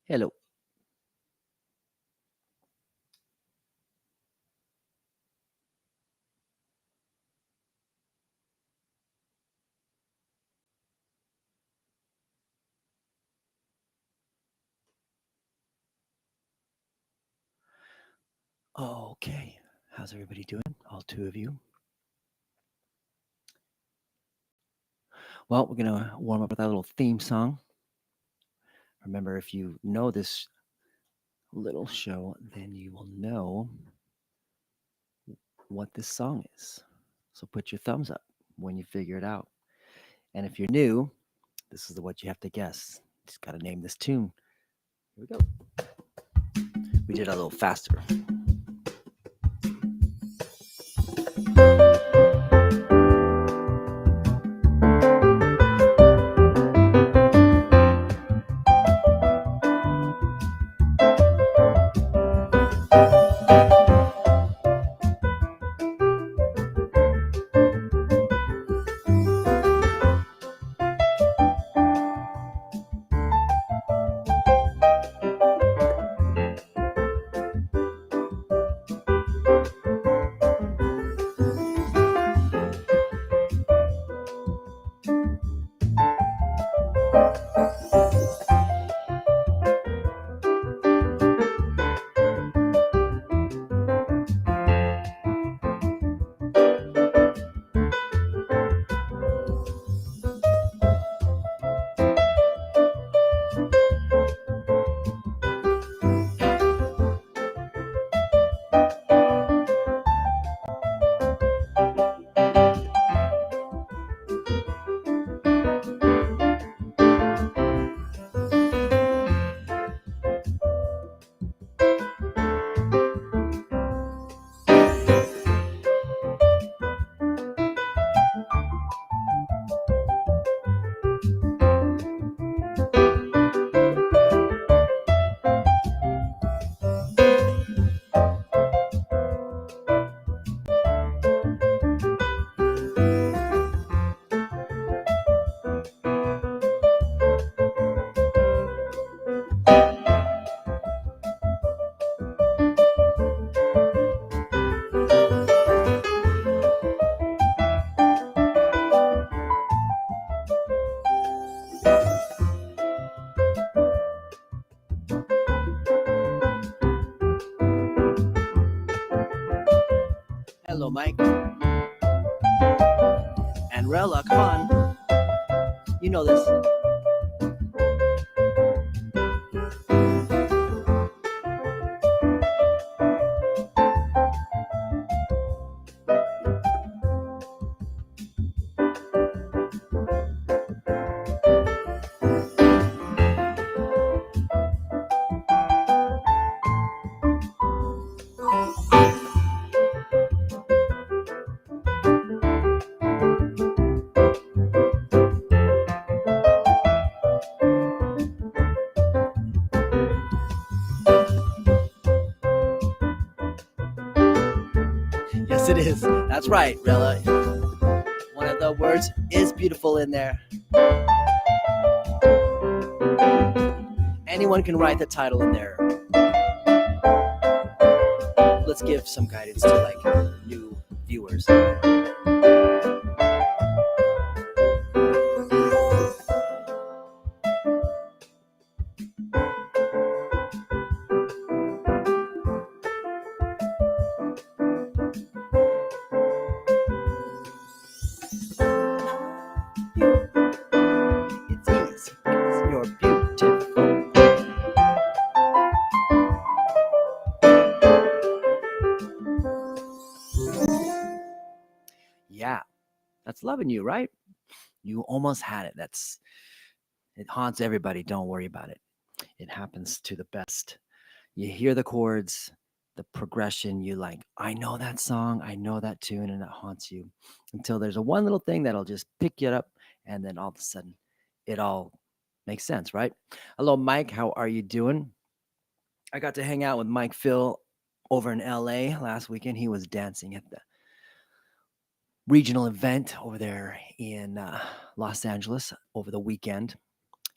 Hello. Okay. How's everybody doing? All two of you. Well, we're going to warm up with our little theme song. Remember, if you know this little show, then you will know what this song is. So put your thumbs up when you figure it out. And if you're new, this is what you have to guess. Just got to name this tune. Here we go. We did it a little faster. Hello, Mike. And Rella, come on. You know this. Yes, it is. That's right, Rella. One of the words is beautiful in there. Anyone can write the title in there. Let's give some guidance to like new viewers. It's easy because you're beautiful. Yeah, that's loving you, right? You almost had it. It haunts everybody. Don't worry about it. It happens to the best. You hear the chords, the progression, you like, I know that song, I know that tune, and it haunts you until there's a one little thing that'll just pick you up, and then all of a sudden it all makes sense, right? Hello, Mike. How are you doing? I got to hang out with Mike Phil over in LA last weekend. He was dancing at the regional event over there in Los Angeles over the weekend.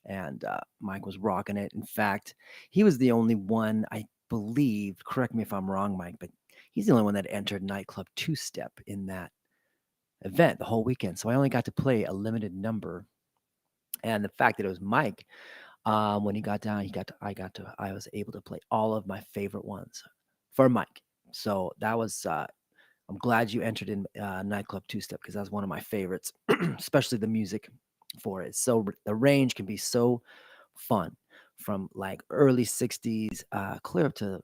and Mike was rocking it. In fact, he was the only one, I believe, correct me if I'm wrong, Mike, but he's the only one that entered nightclub two-step in that event the whole weekend. So I only got to play a limited number. And the fact that it was Mike, when he got down, I was able to play all of my favorite ones for Mike. So that was, I'm glad you entered in nightclub two-step because that's one of my favorites, especially the music for it. So the range can be so fun from like early 60s clear up to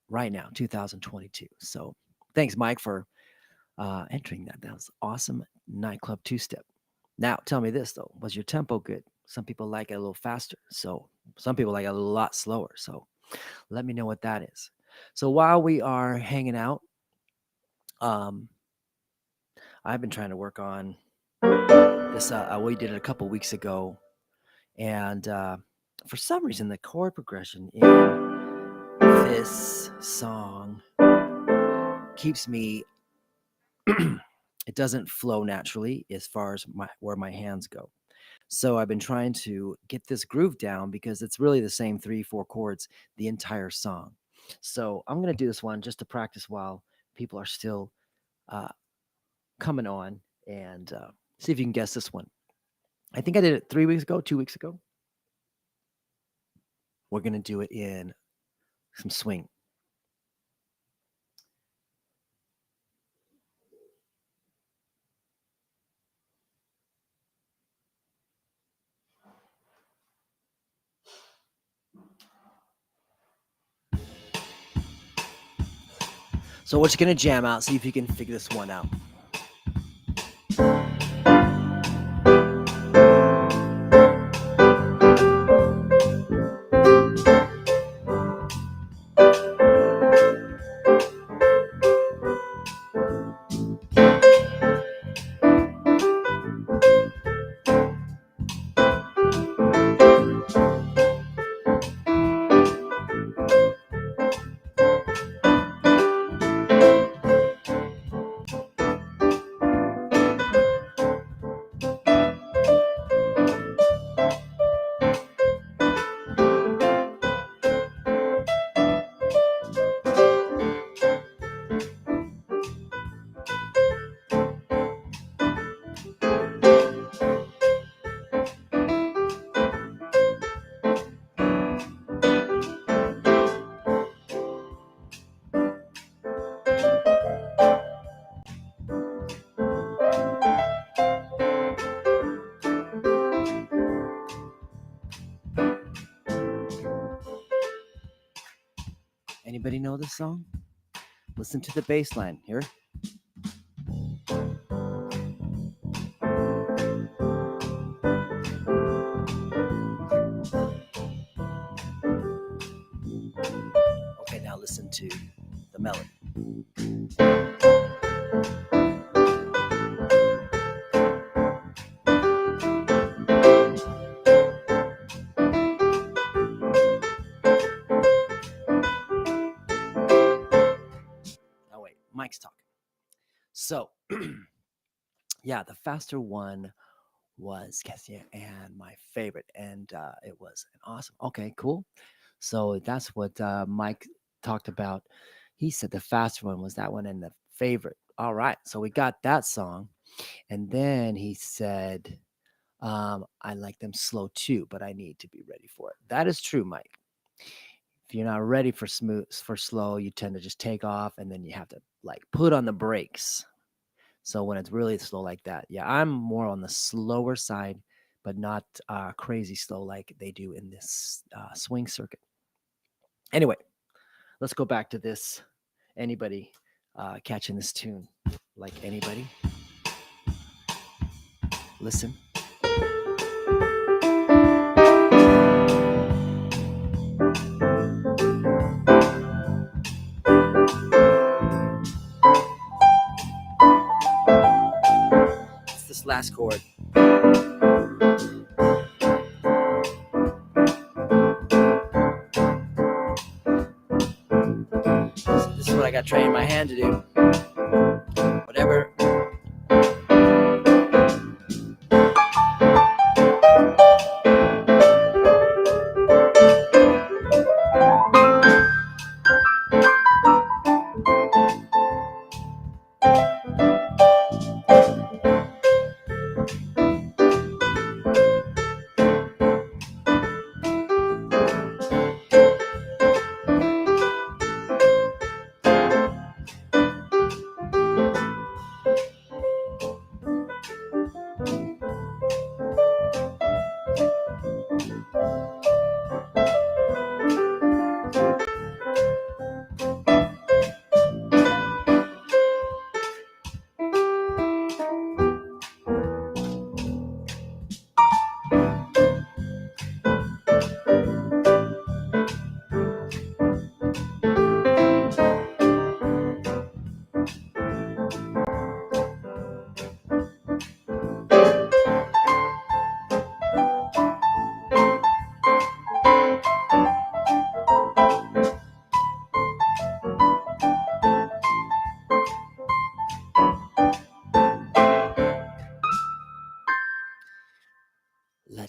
right now 2022. So thanks, Mike, for entering that. That was awesome. Nightclub two-step. Now tell me this though, was your tempo good? Some people like it a little faster, so some people like it a lot slower. So let me know what that is. So while we are hanging out, um I've been trying to work on this. We did it a couple weeks ago, and for some reason, the chord progression in this song keeps me. It doesn't flow naturally as far as where my hands go. So I've been trying to get this groove down because it's really the same 3, 4 chords the entire song. So I'm gonna do this one just to practice while people are still uh, coming on, and see if you can guess this one. I think I did it 3 weeks ago, 2 weeks ago. We're going to do it in some swing. So we're just going to jam out, see if you can figure this one out. Anybody know this song? Listen to the bass line here. Okay, now listen to the melody. Oh, wait, Mike's talking. So, yeah, the faster one was Cassia and my favorite, and it was an awesome. Okay, cool. So that's what Mike talked about. He said the faster one was that one and the favorite. All right, so we got that song, and then he said, "I like them slow too, but I need to be ready for it." That is true, Mike. If you're not ready for slow, you tend to just take off, and then you have to like put on the brakes. So when it's really slow like that, yeah, I'm more on the slower side, but not crazy slow like they do in this swing circuit. Anyway, let's go back to this. Anybody catching this tune? Like anybody? Listen. It's this last chord. This is what I got trained my hand to do. Whatever.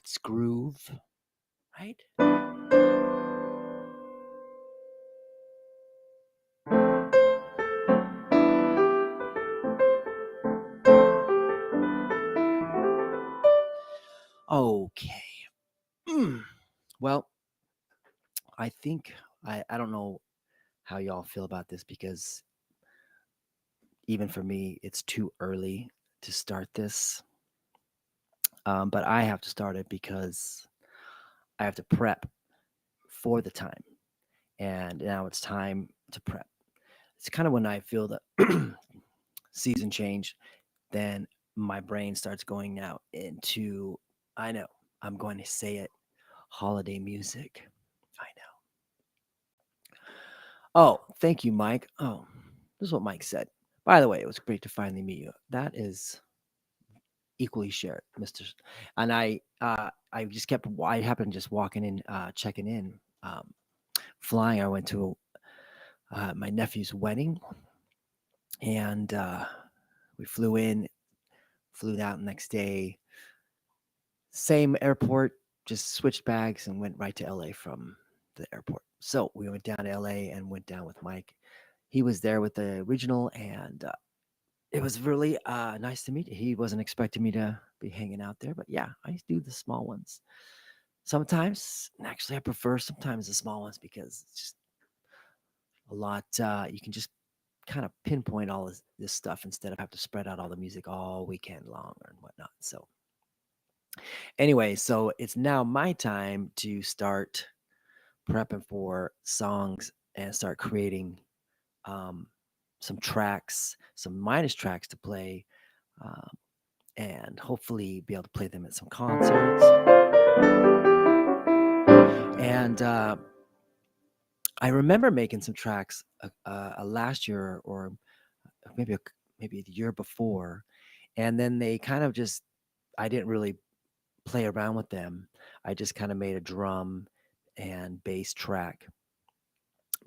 Let's groove, right? Okay. Well, I think I don't know how y'all feel about this because even for me, it's too early to start this. But I have to start it because I have to prep for the time. And now it's time to prep. It's kind of when I feel the season change, then my brain starts going now into, I know, I'm going to say it, holiday music. I know. Oh, thank you, Mike. Oh, this is what Mike said. By the way, it was great to finally meet you. That is equally shared, Mr. And I just kept, I happened just walking in, checking in, flying. I went to my nephew's wedding, and we flew in, flew out the next day, same airport, just switched bags and went right to LA from the airport. So we went down to LA and went down with Mike. He was there with the original, and it was really nice to meet you. He wasn't expecting me to be hanging out there, but yeah, I do the small ones. Sometimes, actually, I prefer sometimes the small ones because it's just a lot. You can just kind of pinpoint all this stuff instead of have to spread out all the music all weekend long and whatnot. So anyway, so it's now my time to start prepping for songs and start creating um, some tracks, some minus tracks to play, um, and hopefully be able to play them at some concerts. And I remember making some tracks last year or maybe maybe the year before, and then they kind of just I didn't really play around with them. I just kind of made a drum and bass track.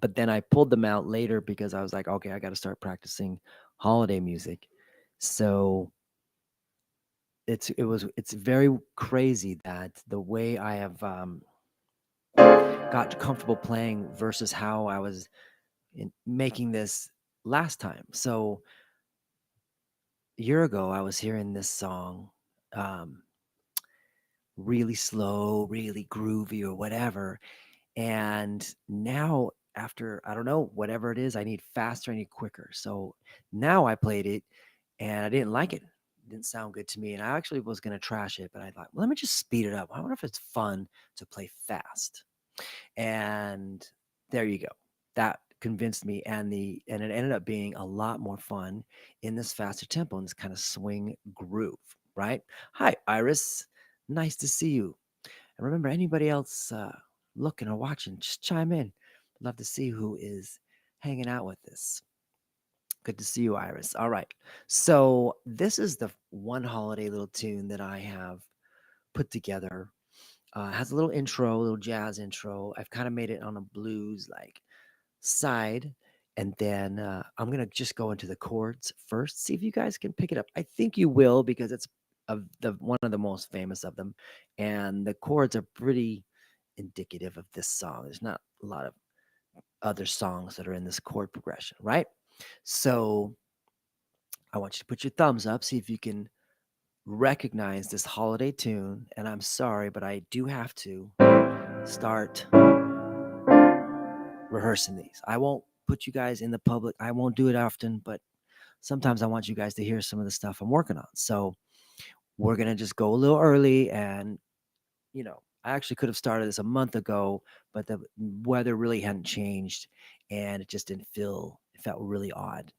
But then I pulled them out later because I was like, okay, I got to start practicing holiday music. So it's very crazy that the way I have got comfortable playing versus how I was making this last time. So a year ago, I was hearing this song, um, really slow, really groovy, or whatever. And now, after I don't know, whatever it is, I need faster, I need quicker. So now I played it and I didn't like it. It didn't sound good to me. And I actually was going to trash it, but I thought, well, let me just speed it up. I wonder if it's fun to play fast. And there you go. That convinced me, and it ended up being a lot more fun in this faster tempo and this kind of swing groove, right? Hi, Iris. Nice to see you. And remember, anybody else looking or watching, just chime in. Love to see who is hanging out with us. Good to see you, Iris. All right. So this is the one holiday little tune that I have put together. Has a little intro, a little jazz intro. I've kind of made it on a blues like side, and then I'm gonna just go into the chords first. See if you guys can pick it up. I think you will because it's the one of the most famous of them, and the chords are pretty indicative of this song. There's not a lot of other songs that are in this chord progression, right? So I want you to put your thumbs up, see if you can recognize this holiday tune. And I'm sorry, but I do have to start rehearsing these. I won't put you guys in the public. I won't do it often, but sometimes I want you guys to hear some of the stuff I'm working on. So we're going to just go a little early. And, I actually could have started this a month ago, but the weather really hadn't changed. And it just didn't it felt really odd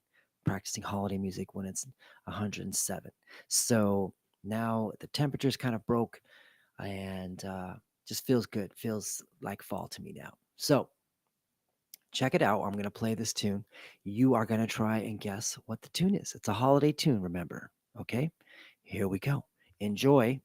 practicing holiday music when it's 107. So now the temperature's kind of broke and just feels good. Feels like fall to me now. So check it out. I'm going to play this tune. You are going to try and guess what the tune is. It's a holiday tune, remember. Okay, here we go. Enjoy.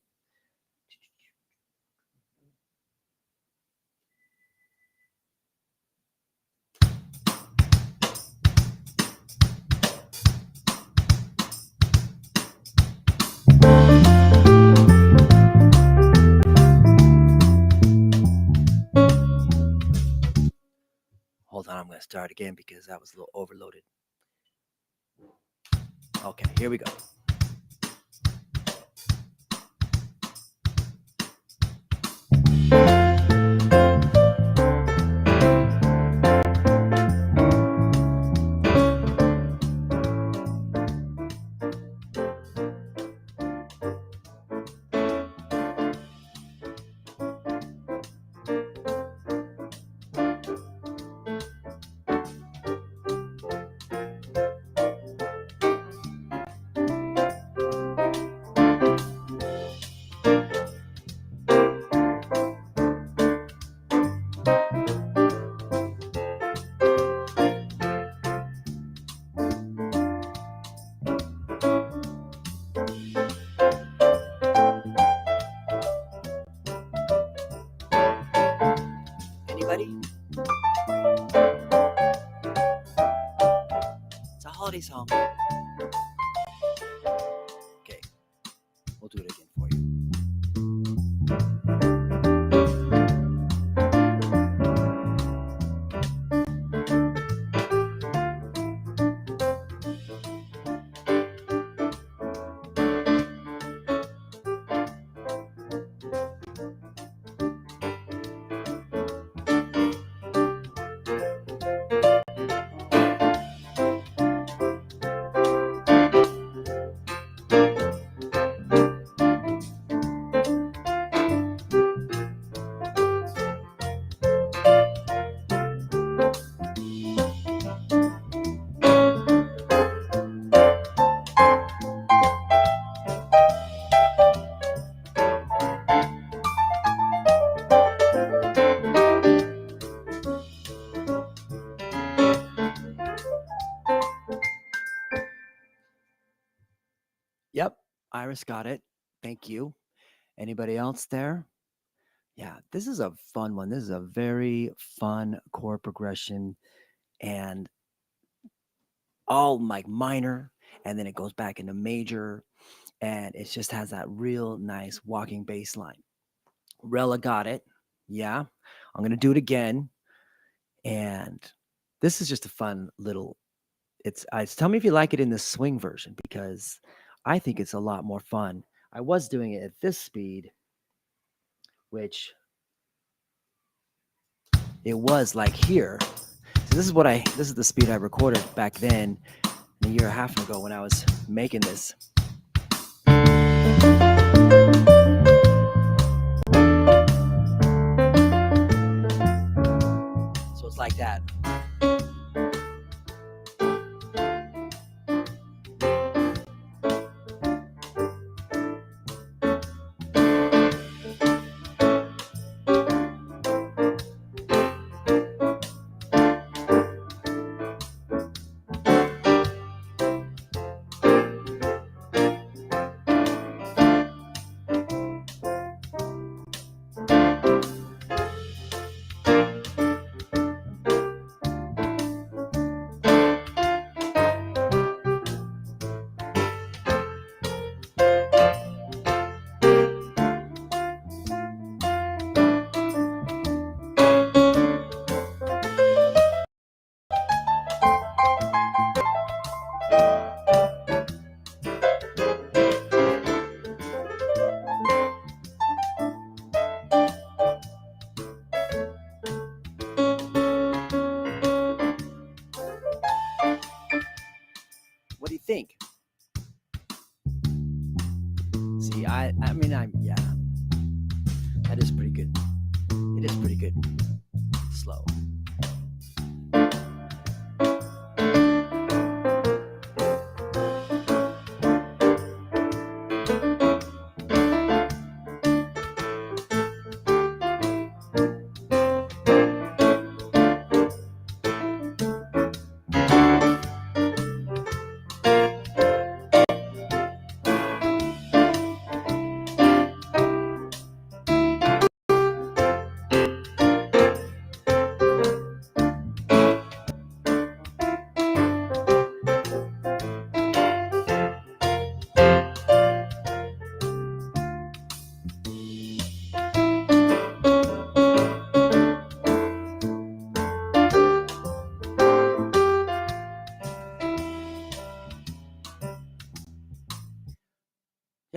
start again because that was a little overloaded. Okay, here we go. Anybody? It's a holiday song. Okay, we'll do it again for you. Yep, Iris got it. Thank you. Anybody else there? Yeah, this is a fun one. This is a very fun chord progression and all like minor, and then it goes back into major, and it just has that real nice walking bass line. Rella got it. Yeah, I'm going to do it again. And this is just a fun little, tell me if you like it in the swing version because I think it's a lot more fun. I was doing it at this speed, which it was like here. So this is the speed I recorded back then, a year and a half ago when I was making this. So it's like that. What do you think? See, yeah, that is pretty good. It is pretty good. Slow.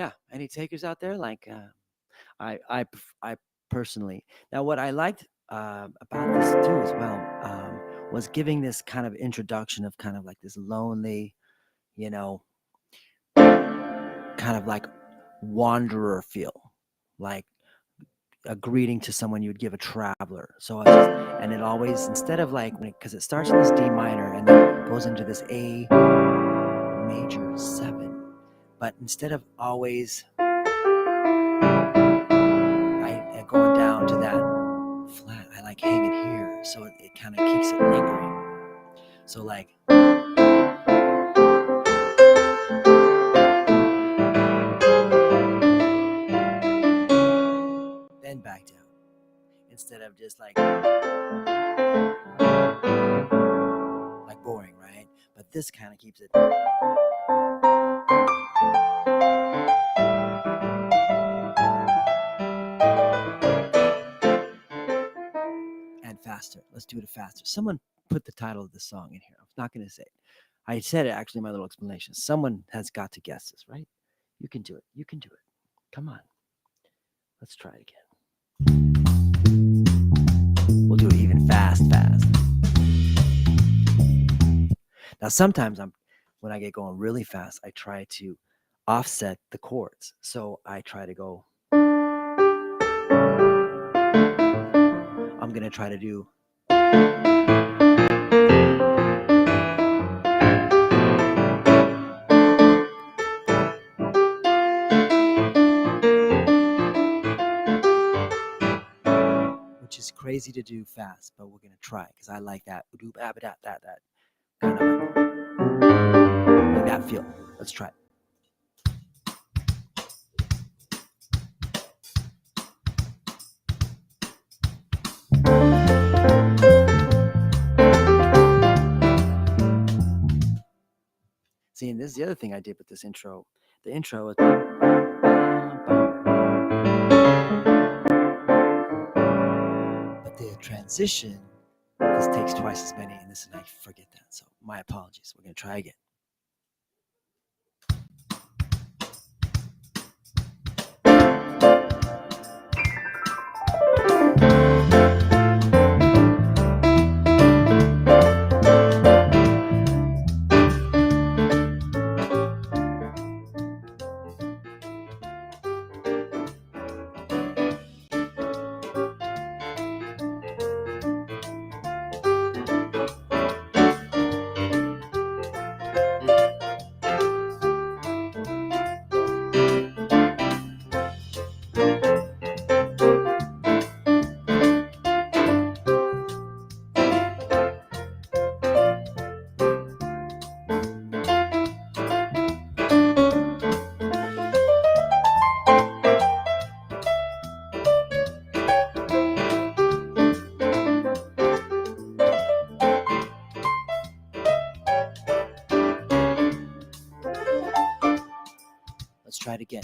Yeah. Any takers out there? Like, I personally, now what I liked about this too as well was giving this kind of introduction of kind of like this lonely, you know, kind of like wanderer feel, like a greeting to someone you'd give a traveler. So I just, and it always, instead of like when it, because it starts in this D minor and then goes into this A major 7, but instead of always I going down to that flat, I like hanging here, so it kind of keeps it lingering. So like, then back down instead of just like boring, right? But this kind of keeps it. And faster. Let's do it faster. Someone put the title of the song in here. I'm not going to say it. I said it actually in my little explanation. Someone has got to guess this, right? You can do it. You can do it. Come on. Let's try it again. We'll do it even fast. Now, sometimes when I get going really fast, I try to offset the chords. So I try to go. I'm going to try to do. Which is crazy to do fast, but we're going to try because I like that. That kind of like that feel. Let's try it. See, and this is the other thing I did with this intro. The intro is. But the transition, this takes twice as many, and this, and I forget that. So my apologies. We're going to try again. Let's try it again.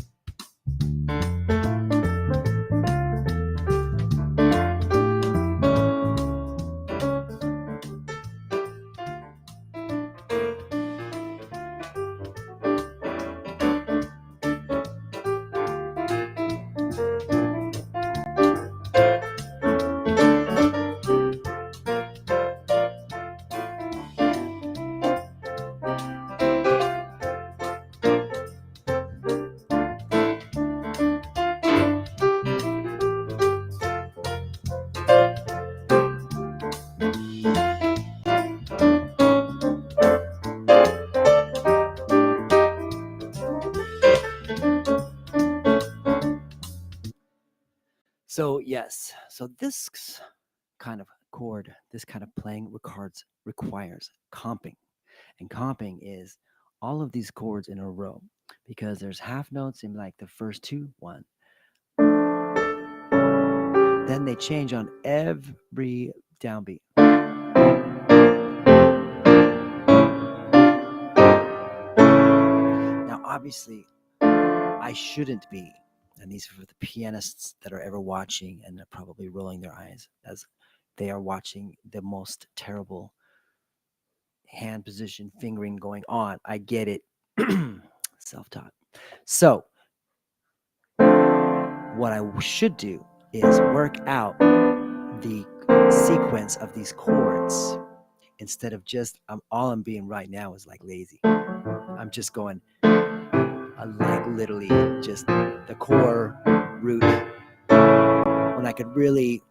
So yes, so this kind of chord, this kind of playing requires comping. And comping is all of these chords in a row because there's half notes in like the first two, one. Then they change on every downbeat. Now, obviously, I shouldn't be, and these are for the pianists that are ever watching and they're probably rolling their eyes as they are watching the most terrible hand position fingering going on. I get it. Self-taught. So what I should do is work out the sequence of these chords instead of just all I'm being right now is like lazy. I'm just going like literally just the core root when I could really.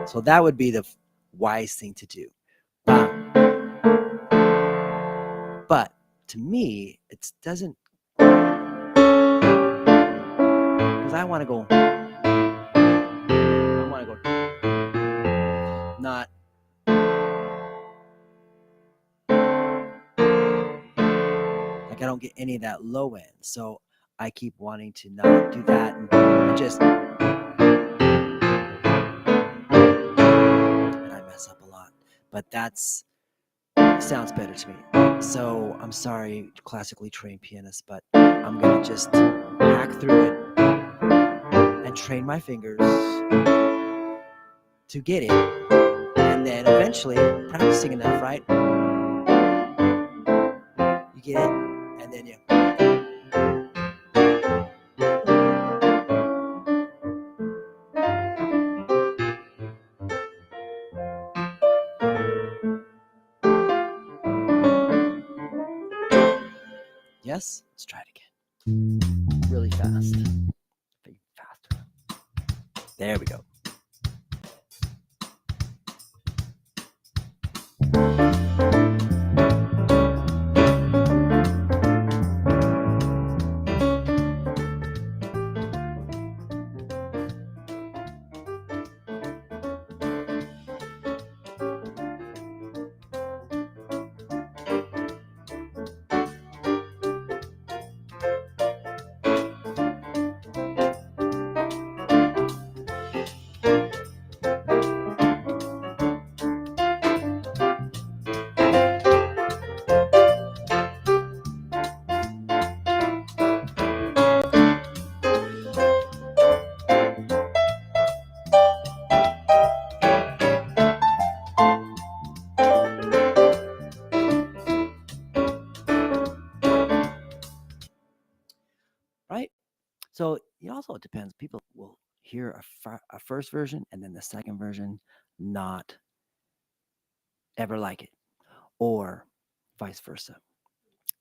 So that would be the wise thing to do. But to me, it doesn't, because I want to go not like I don't get any of that low end. So I keep wanting to not do that and just, and I mess up a lot. But sounds better to me. So I'm sorry, classically trained pianists, but I'm gonna just hack through it and train my fingers to get it, and then eventually practicing enough, right? You get it, and then you. Yes, let's try it again. Really fast. Faster. There we go. Right? So it also depends. People will hear a first version and then the second version not ever like it, or vice versa.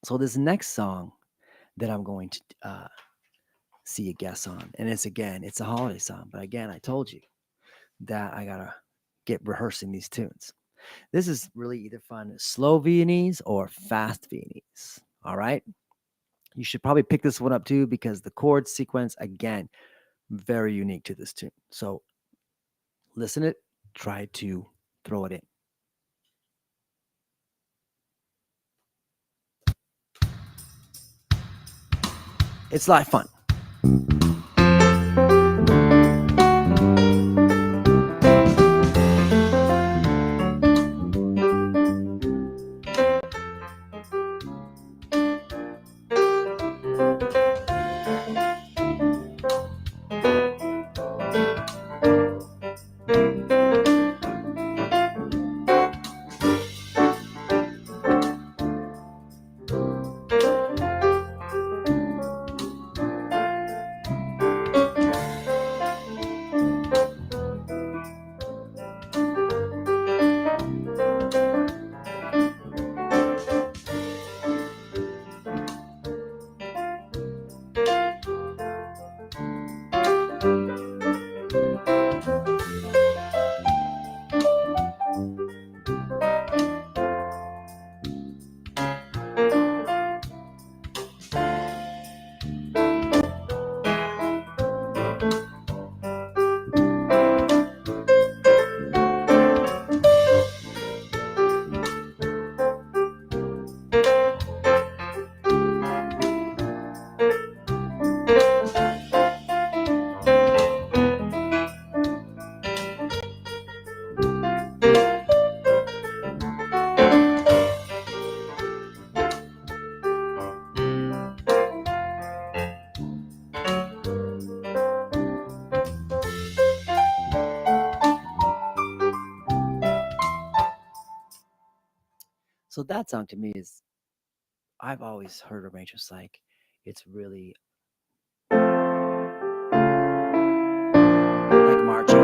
So this next song that I'm going to see a guess on, and it's a holiday song, but again, I told you that I gotta get rehearsing these tunes. This is really either fun slow Viennese or fast Viennese. All right. You should probably pick this one up too because the chord sequence, again, very unique to this tune. So listen it, try to throw it in. It's a lot of fun. So that song to me is, I've always heard arrangements like It's really like marching.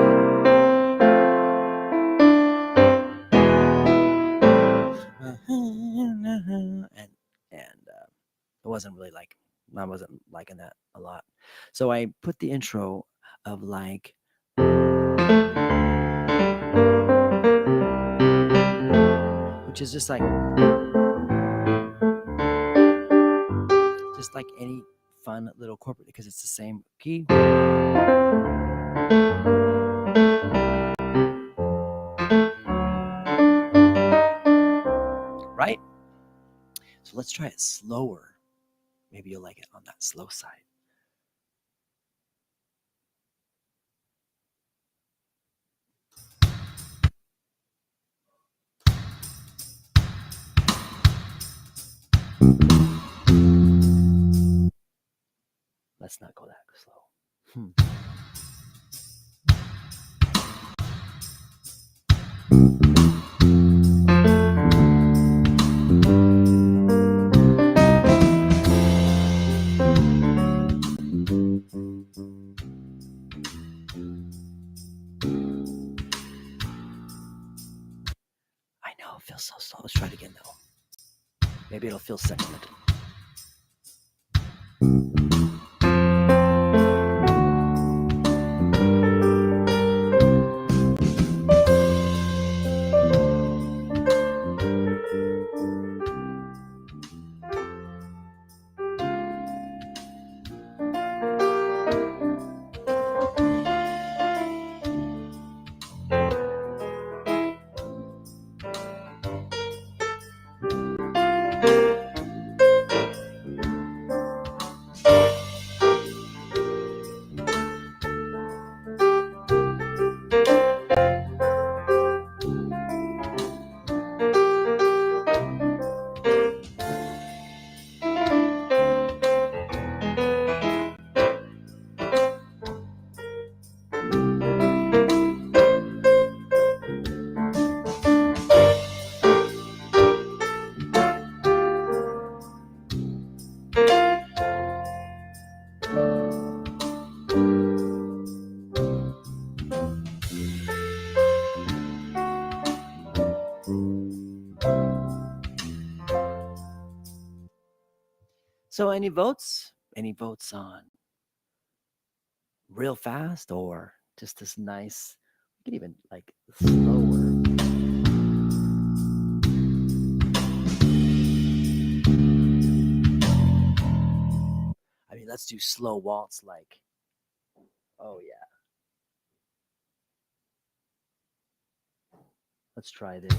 And it wasn't really like I wasn't liking that a lot. So I put the intro of like which is just like any fun little chord because it's the same key. Right? So let's try it slower. Maybe you'll like it on that slow side. Let's not go that slow. I know it feels so slow. Let's try it again though. Maybe it'll feel sentimental. So any votes? Any votes on real fast or just this nice? We can even like slower. I mean, let's do slow waltz like. Oh yeah. Let's try this.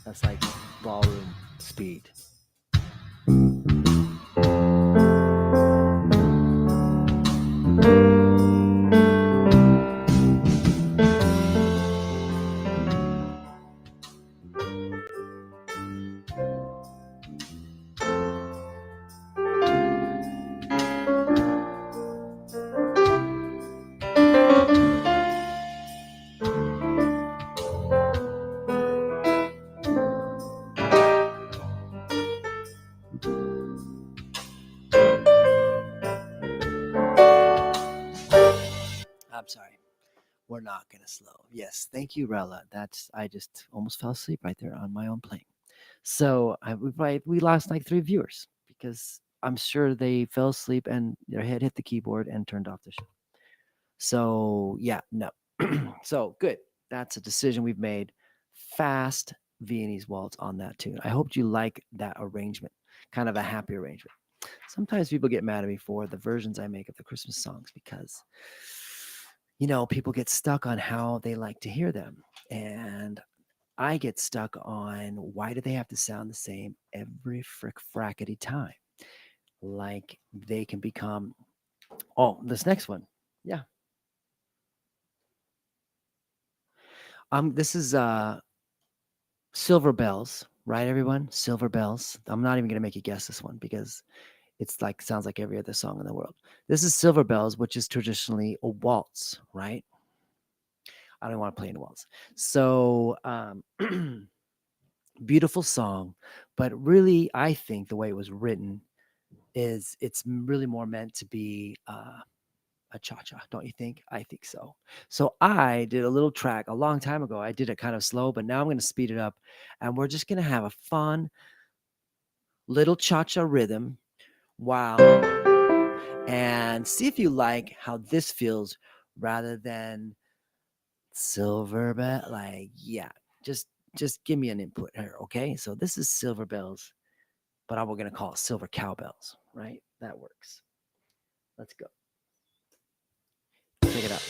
That's like ballroom speed. I'm sorry. We're not gonna slow. Yes, thank you, Rella. That's I just almost fell asleep right there on my own playing. So we lost like 3 viewers because I'm sure they fell asleep and their head hit the keyboard and turned off the show. So yeah, no. So good. That's a decision we've made. Fast Viennese waltz on that tune. I hope you like that arrangement. Kind of a happy arrangement. Sometimes people get mad at me for the versions I make of the Christmas songs because people get stuck on how they like to hear them. And I get stuck on why do they have to sound the same every frackety time? Like they can become this next one. Yeah. This is Silver Bells, right everyone? Silver Bells. I'm not even gonna make you guess this one because it's like sounds like every other song in the world. This is Silver Bells, which is traditionally a waltz, right? I don't want to play in a waltz. So beautiful song, But really, I think the way it was written is it's really more meant to be a cha-cha, don't you think? I think so. So I did a little track a long time ago. I did it kind of slow, but now I'm going to speed it up, and we're just going to have a fun little cha-cha rhythm while and see if you like how this feels rather than silver bell. Like, yeah, just give me an input here, okay? So this is silver bells, but we're going to call it silver cowbells, right? That works. Let's go. Pick it up.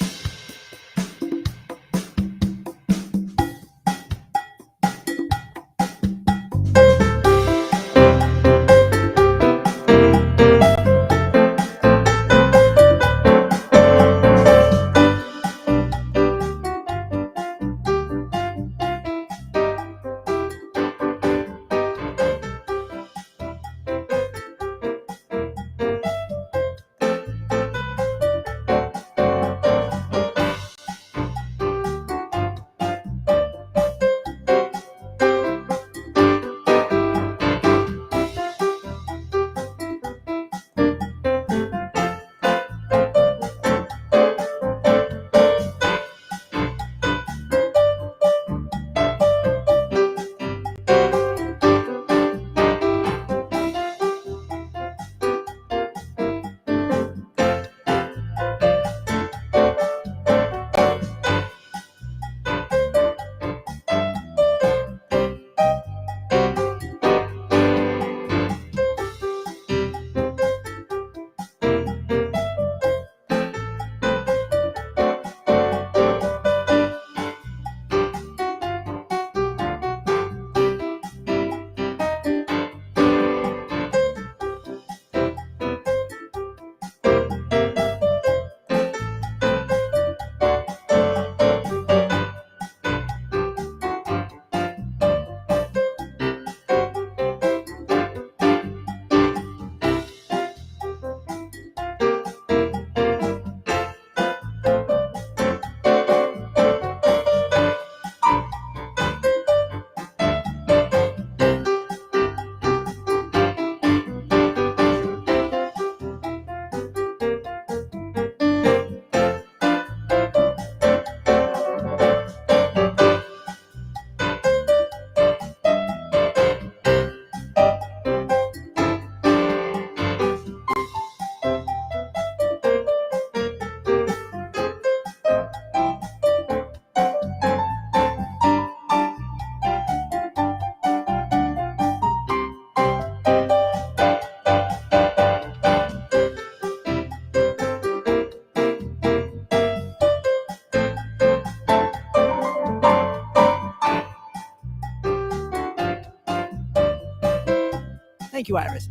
Thank you, Iris.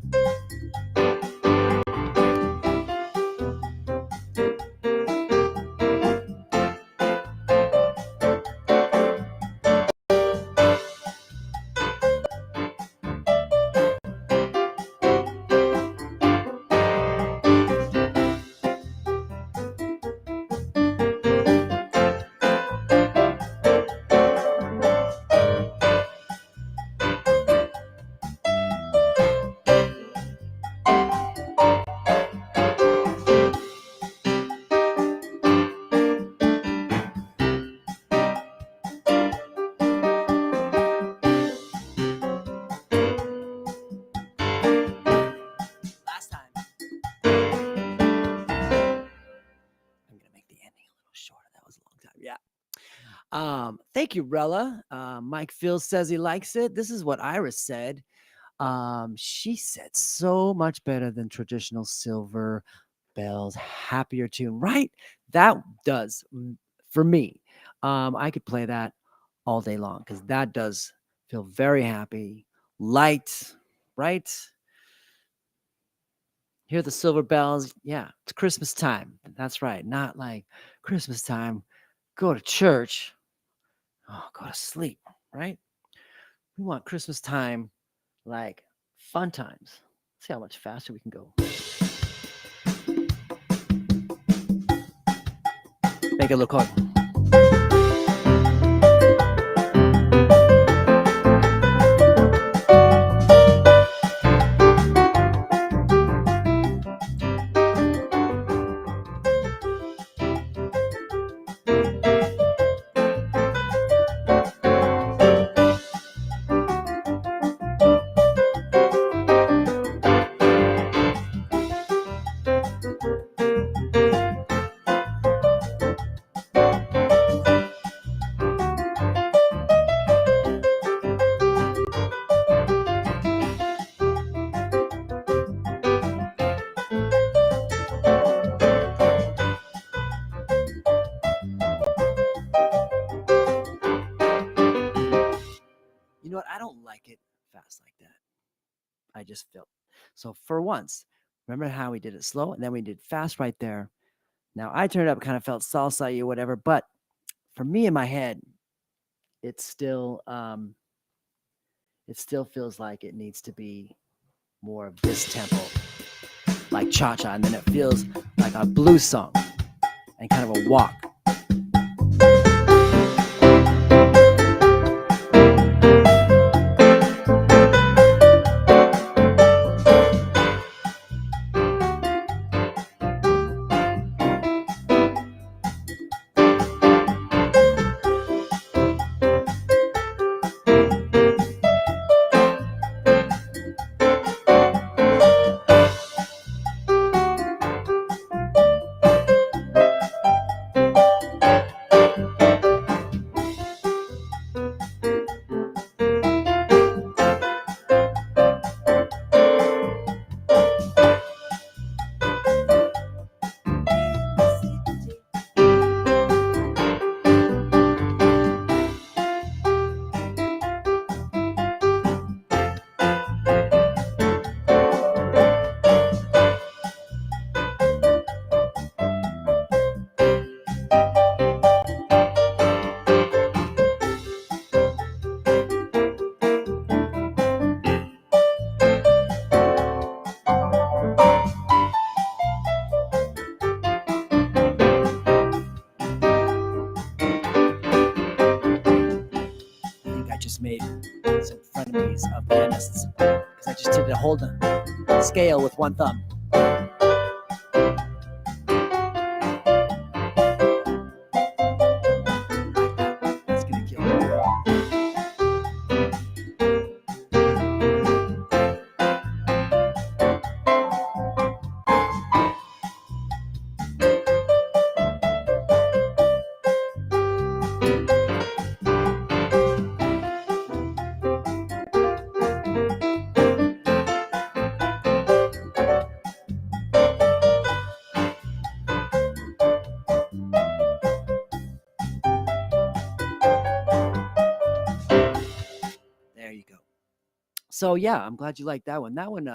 Last time. I'm gonna make the ending a little shorter. That was a long time. Yeah. Thank you, Rella. Mike Phil says he likes it. This is what Iris said. She said so much better than traditional silver bells, happier tune, right? That does for me. I could play that all day long because that does feel very happy, light, right? Hear the silver bells. Yeah, it's Christmas time. That's right. Not like Christmas time, go to church, go to sleep, right? We want Christmas time like fun times. See how much faster we can go. Make it look hard. fast like that. I just felt. So for once, remember how we did it slow and then we did fast right there. Now I turned it up, kind of felt salsa or whatever, but for me in my head, it's it still feels like it needs to be more of this tempo, like cha-cha, and then it feels like a blues song and kind of a walk. Just made some frenemies of pianists because I just did a whole scale with one thumb. That's gonna kill me. There you go. So yeah, I'm glad you liked that one. That one,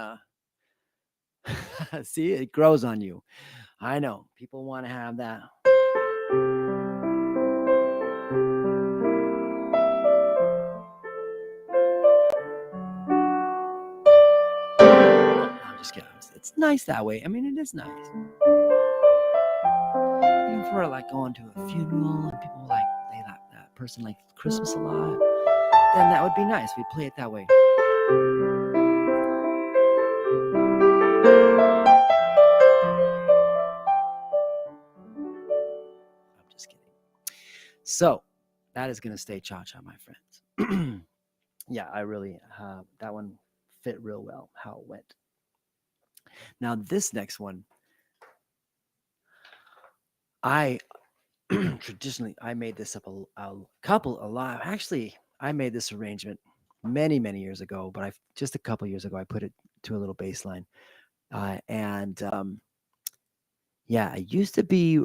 see, it grows on you. I know people want to have that. I'm just kidding. It's nice that way. I mean, it is nice. Even for like going to a funeral and people like that person like Christmas a lot, then that would be nice. We'd play it that way. I'm just kidding. So that is going to stay cha-cha, my friends. Yeah, I really, that one fit real well how it went. Now this next one, I traditionally, I made this up a lot. Actually, I made this arrangement many years ago, but just a couple years ago, I put it to a little bass line. And yeah, it used to be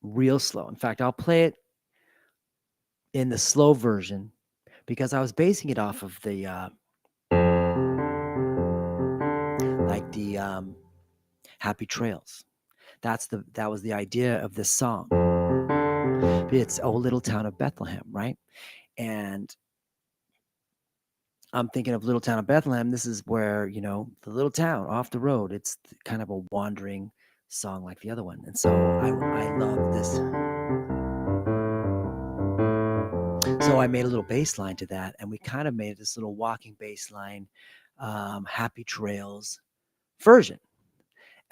real slow. In fact, I'll play it in the slow version because I was basing it off of the Happy Trails. That was the idea of this song. It's "Oh Little Town of Bethlehem," right? And I'm thinking of Little Town of Bethlehem. This is where, the little town off the road. It's kind of a wandering song like the other one. And so I love this. So I made a little bass line to that, and we kind of made this little walking bass line, Happy Trails version.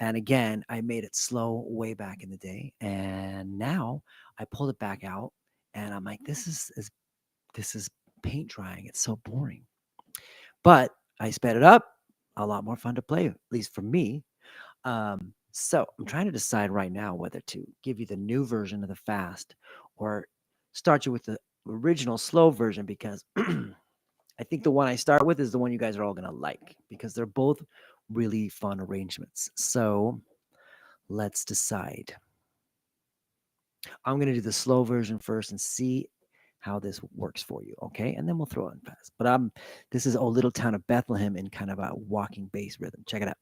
And again, I made it slow way back in the day. And now I pulled it back out and I'm like, this is paint drying. It's so boring. But I sped it up, a lot more fun to play, at least for me. So I'm trying to decide right now whether to give you the new version of the fast or start you with the original slow version because I think the one I start with is the one you guys are all going to like because they're both really fun arrangements. So let's decide. I'm going to do the slow version first and see how this works for you, okay? And then we'll throw it in fast. But this is "Oh Little Town of Bethlehem" in kind of a walking bass rhythm. Check it out.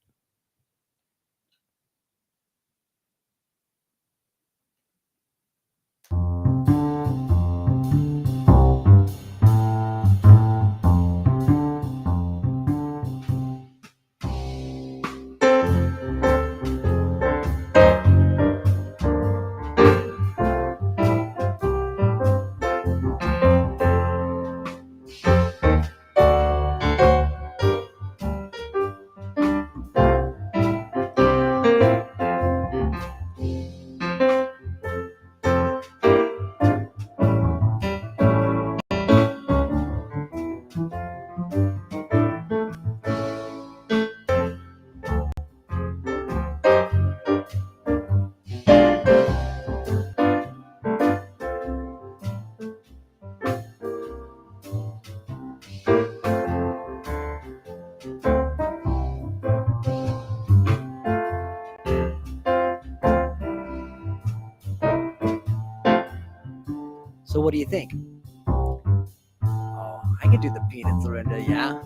So what do you think? Oh, I could do the Peanuts, Lorinda, yeah?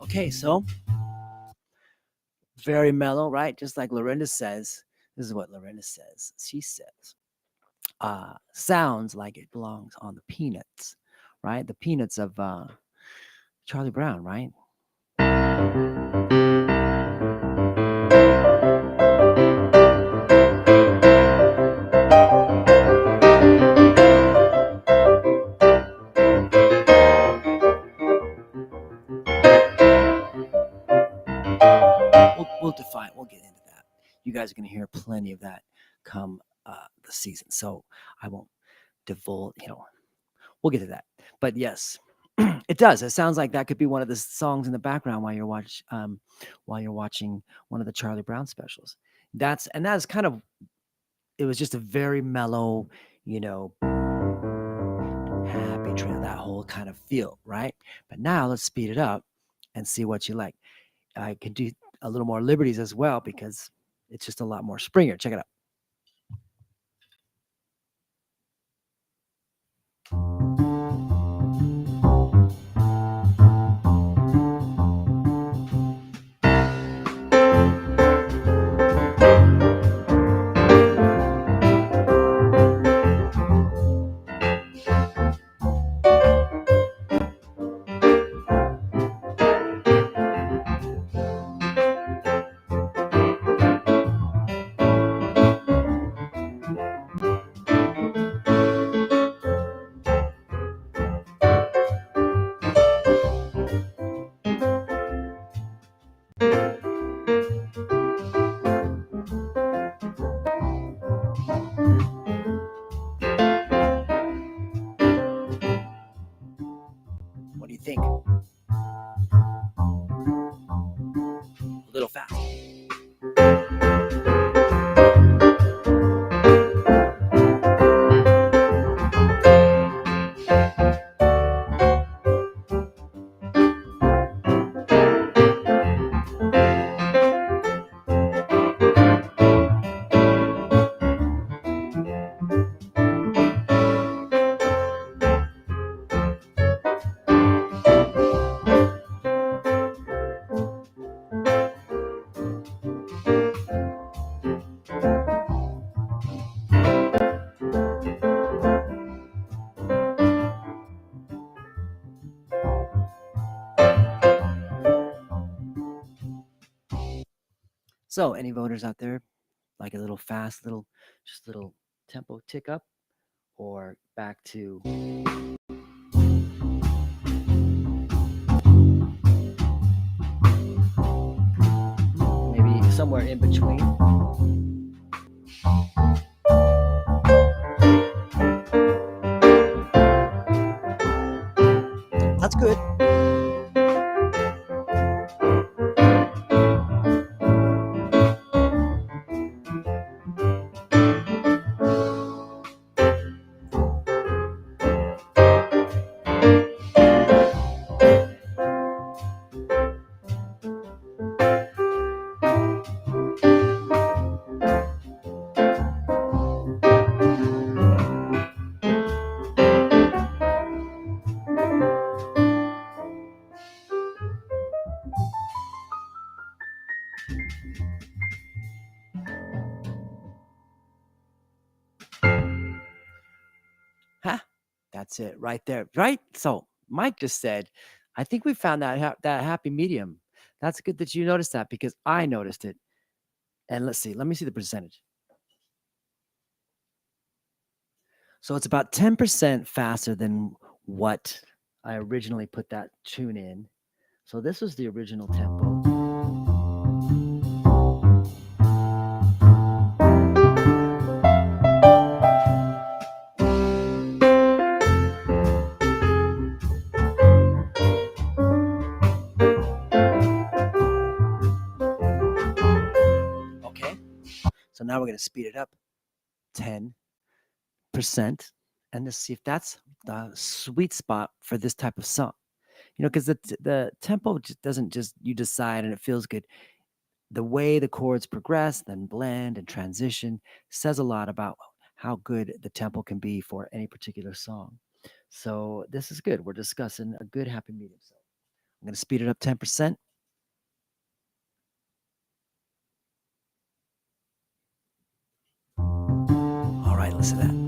Okay, so very mellow, right? Just like Lorinda says. This is what Lorinda says. She says, sounds like it belongs on the Peanuts, right? The Peanuts of Charlie Brown, right? We'll define. We'll get into that. You guys are going to hear plenty of that come the season, so I won't divulge. We'll get to that. But yes, it does. It sounds like that could be one of the songs in the background while you're watching one of the Charlie Brown specials. That's kind of. It was just a very mellow, happy trail. That whole kind of feel, right? But now let's speed it up and see what you like. I could do a little more liberties as well because it's just a lot more Springer. Check it out. So, any voters out there like a little fast, just little tempo tick up, or back to maybe somewhere in between? That's good. Huh? That's it right there. Right? So Mike just said, I think we found that happy medium. That's good that you noticed that because I noticed it. And let's see, let me see the percentage. So it's about 10% faster than what I originally put that tune in. So this was the original tempo. Okay. So now we're going to speed it up 10%. And let's see if that's the sweet spot for this type of song. You know, because the tempo just doesn't just you decide and it feels good. The way the chords progress, then blend and transition says a lot about how good the tempo can be for any particular song. So this is good. We're discussing a good happy medium. So I'm going to speed it up 10%. All right, listen to that.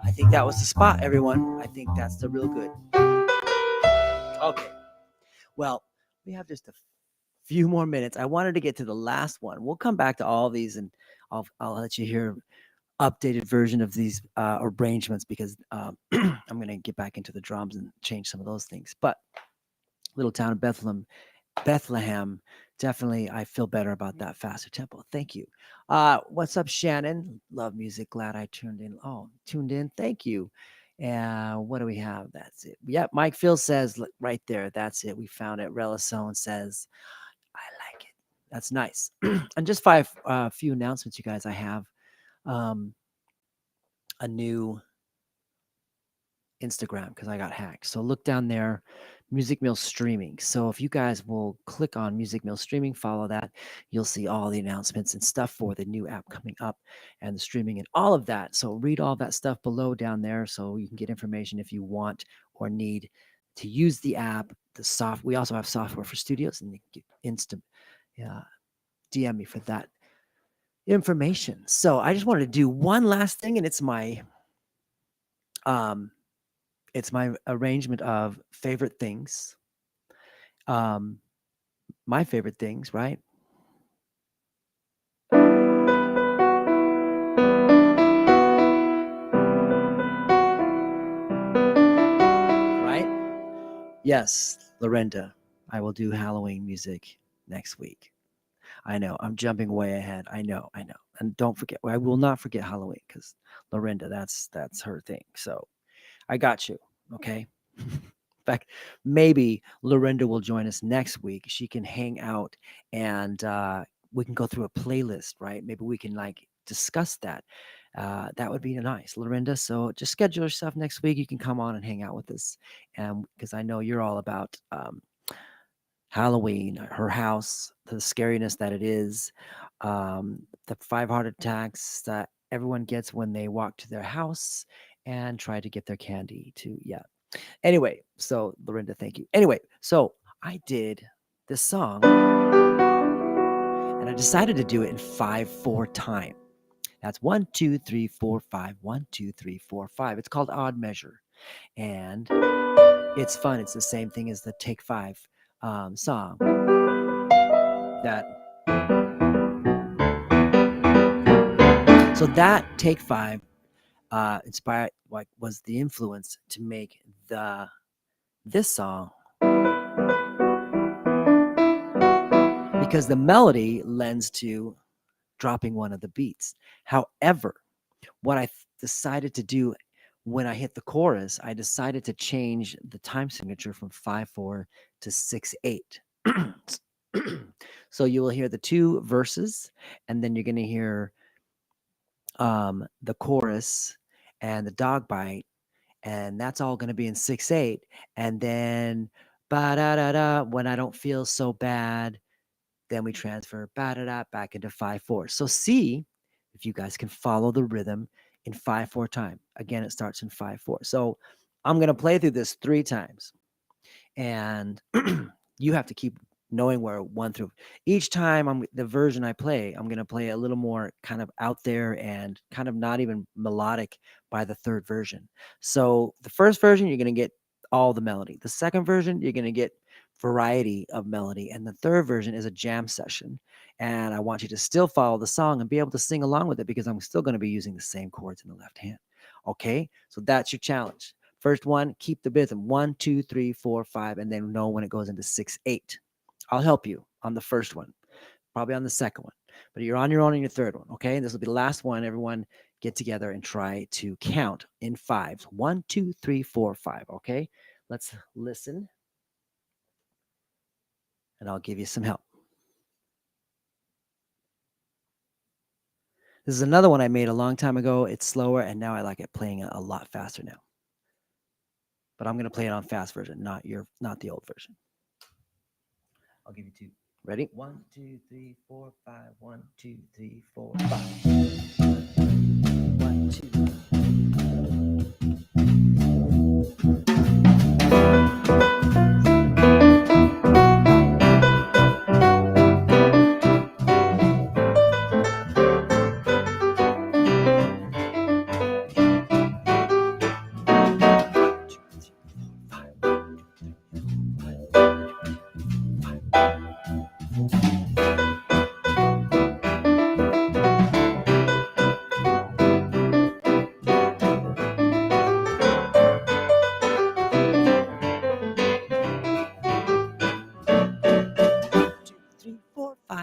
I think that was the spot, everyone. I think that's the real good. Okay. Well, we have just a few more minutes. I wanted to get to the last one. We'll come back to all these and I'll let you hear updated version of these arrangements because I'm going to get back into the drums and change some of those things. But little town of Bethlehem, definitely I feel better about that faster tempo. Thank you. What's up, Shannon? Love music. Glad I tuned in. Oh, tuned in. Thank you. And what do we have? That's it. Yep. Mike Phil says right there. That's it. We found it. Relisone says, I like it. That's nice. And just a few announcements, you guys. I have a new Instagram because I got hacked. So look down there, Music Mill Streaming. So if you guys will click on Music Mill Streaming, follow that, you'll see all the announcements and stuff for the new app coming up and the streaming and all of that. So read all that stuff below down there so you can get information if you want or need to use the app. We also have software for studios and you can get instant DM me for that information. So I just wanted to do one last thing, and it's my arrangement of favorite things. My favorite things, right? Right? Yes, Lorenda. I will do Halloween music next week. I know. I'm jumping way ahead. I know. And don't forget, I will not forget Halloween because Lorinda, that's her thing. So I got you. Okay. In fact, maybe Lorinda will join us next week. She can hang out and we can go through a playlist, right? Maybe we can like discuss that. That would be nice, Lorinda. So just schedule yourself next week. You can come on and hang out with us, and because I know you're all about Halloween, her house, the scariness that it is, the 5 heart attacks that everyone gets when they walk to their house and try to get their candy to, yeah. Anyway, so Lorinda, thank you. Anyway, so I did this song and I decided to do it in 5/4 time. That's 1, 2, 3, 4, 5, 1, 2, 3, 4, 5. It's called odd measure. And it's fun. It's the same thing as the Take 5 song. That So that Take 5 inspired, like, was the influence to make this song, because the melody lends to dropping one of the beats. However, what I decided to do when I hit the chorus, I decided to change the time signature from 5/4 to 6/8. So you will hear the 2 verses, and then you're going to hear the chorus and the dog bite, and that's all going to be in 6/8. And then ba da da da, when I don't feel so bad, then we transfer ba da da back into 5/4. So see if you guys can follow the rhythm in 5/4 time. Again, it starts in 5/4. So I'm going to play through this 3 times, and you have to keep knowing where 1 through each time. The version I play, I'm going to play a little more kind of out there and kind of not even melodic by the 3rd version. So the first version, you're going to get all the melody. The second version, you're going to get variety of melody, and the 3rd version is a jam session. And I want you to still follow the song and be able to sing along with it, because I'm still going to be using the same chords in the left hand. Okay, so that's your challenge. First one, keep the rhythm, 1, 2, 3, 4, 5, and then know when it goes into 6/8. I'll help you on the first one, probably on the second one, but you're on your own in your 3rd one. Okay, this will be the last one. Everyone get together and try to count in 5s. 1, 2, 3, 4, 5. Okay, let's listen, and I'll give you some help. This is another one I made a long time ago. It's slower, and now I like it playing a lot faster now. But I'm going to play it on fast version, not the old version. I'll give you 2. Ready? 1, 2, 3, 4, 5. 1, 2, 3, 4, 5. 1, 2.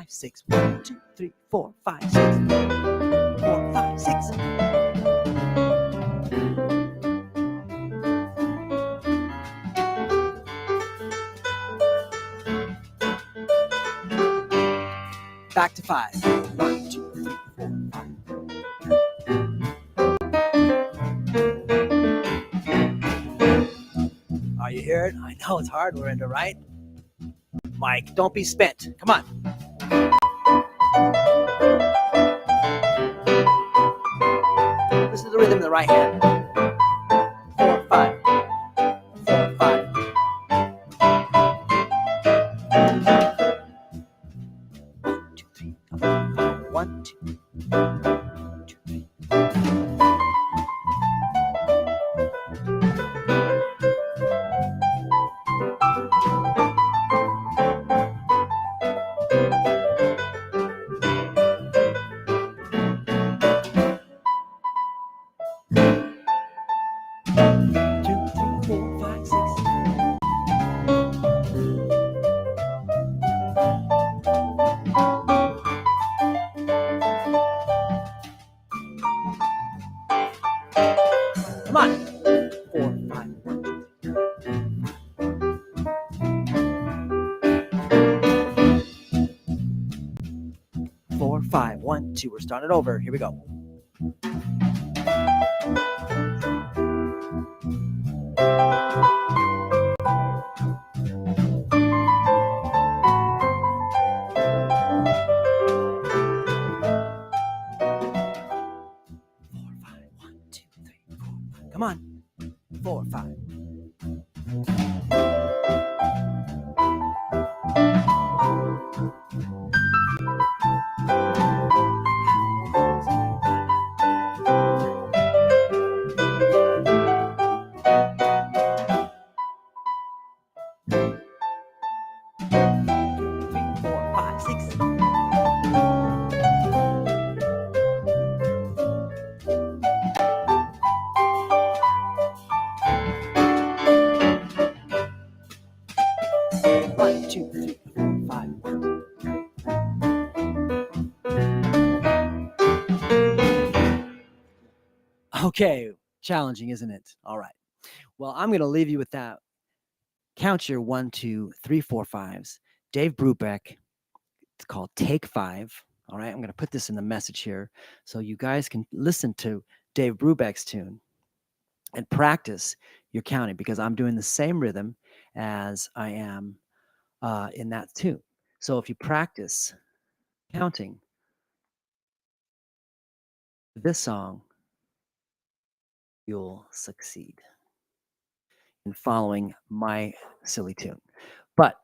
6. 1, 2, 3, 4, 5, 6. 4, 5, 6. Back to 5. 1, 2, 3, 4, 5. Are you hearing? I know it's hard, Lorinda, right? Mike, don't be spent. Come on. Listen to the rhythm in the right hand. 4, 5. 4, 5. 1, 2, 3, 4, 5. 1, 2, 2, 3. 1, 2. We're starting over. Here we go. 1, 2, 3, 4. Come on. 4, 5. Okay, challenging, isn't it? All right. Well, I'm going to leave you with that. Count your 1, 2, 3, 4, 5s. Dave Brubeck. It's called Take 5. All right. I'm going to put this in the message here so you guys can listen to Dave Brubeck's tune and practice your counting, because I'm doing the same rhythm as I am in that tune. So if you practice counting this song, you'll succeed in following my silly tune. But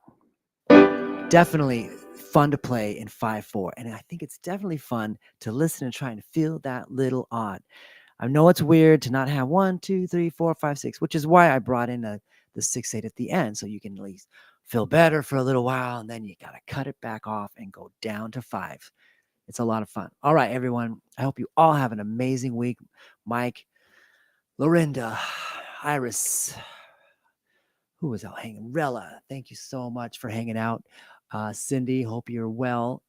definitely fun to play in 5/4. And I think it's definitely fun to listen and try and feel that little odd. I know it's weird to not have 1, 2, 3, 4, 5, 6, which is why I brought in the 6/8 at the end, so you can at least feel better for a little while, and then you got to cut it back off and go down to 5. It's a lot of fun. All right, everyone. I hope you all have an amazing week. Mike, Lorinda, Iris, who was out hanging? Rella, thank you so much for hanging out. Cindy, hope you're well.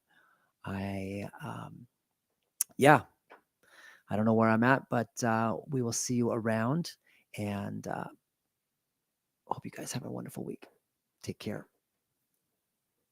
Yeah, I don't know where I'm at, but we will see you around, and hope you guys have a wonderful week. Take care.